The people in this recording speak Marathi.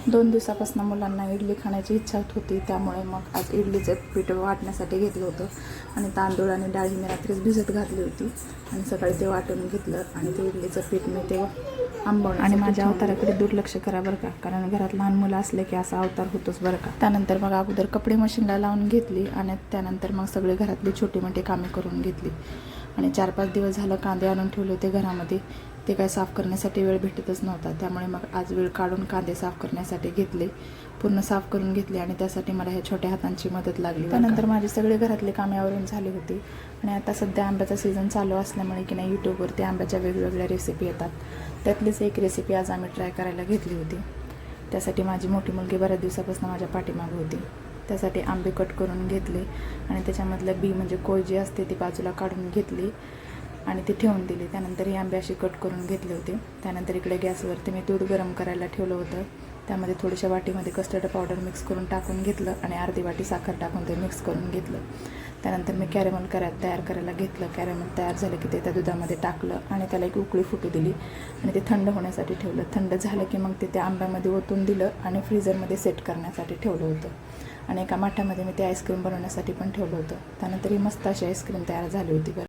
2 दिवसापासून मुलांना इडली खाण्याची इच्छा होती, त्यामुळे मग आज इडलीचं पीठ वाटण्यासाठी घेतलं होतं आणि तांदूळ आणि डाळी मी रात्रीच भिजत घातली होती आणि सकाळी ते वाटून घेतलं आणि ते इडलीचं पीठ मी ते आंबवून आणि माझ्या अवताराकडे दुर्लक्ष करा बरं का, कारण घरात लहान मुलं असले की असा अवतार होतोच बरं का. त्यानंतर मग अगोदर कपडे मशीनला लावून घेतली आणि त्यानंतर मग सगळे घरातली छोटी मोठी कामे करून घेतली आणि 4-5 दिवस झालं कांदे आणून ठेवले होते घरामध्ये. ते काय साफ करण्यासाठी वेळ भेटतच नव्हता, त्यामुळे मग आज वेळ काढून कांदे साफ करण्यासाठी घेतले, पूर्ण साफ करून घेतले आणि त्यासाठी मला ह्या छोट्या हातांची मदत लागली. त्यानंतर माझे सगळे घरातले कामे आवरून झाली होती आणि आता सध्या आंब्याचा सीझन चालू असल्यामुळे की नाही यूट्यूबवरती आंब्याच्या वेगवेगळ्या रेसिपी येतात. त्यातलीच एक रेसिपी आज आम्ही ट्राय करायला घेतली होती. त्यासाठी माझी मोठी मुलगी बऱ्याच दिवसापासून माझ्या पाठीमागे होती. त्यासाठी आंबे कट करून घेतले आणि त्याच्यामधलं बी म्हणजे कोय जी असते ती बाजूला काढून घेतली आणि ती ठेवून दिली. त्यानंतर ही आंबे अशी कट करून घेतले होते. त्यानंतर इकडे गॅसवरती मी दूध गरम करायला ठेवलं होतं. त्यामध्ये थोड्याशा वाटीमध्ये कस्टर्ड पावडर मिक्स करून टाकून घेतलं आणि अर्धी वाटी साखर टाकून ते मिक्स करून घेतलं. त्यानंतर मी कॅरेमल तयार करायला घेतलं. कॅरेमल तयार झालं की ते त्या दुधामध्ये टाकलं आणि त्याला एक उकळी फुटू दिली आणि ते थंड होण्यासाठी ठेवलं. थंड झालं की मग ते त्या आंब्यामध्ये ओतून दिलं आणि फ्रीझरमध्ये सेट करण्यासाठी ठेवलं होतं आणि एका माठामध्ये मी ते आईस्क्रीम बनवण्यासाठी पण ठेवलं होतं. त्यानंतर ही मस्त अशी आईस्क्रीम तयार झाली होती.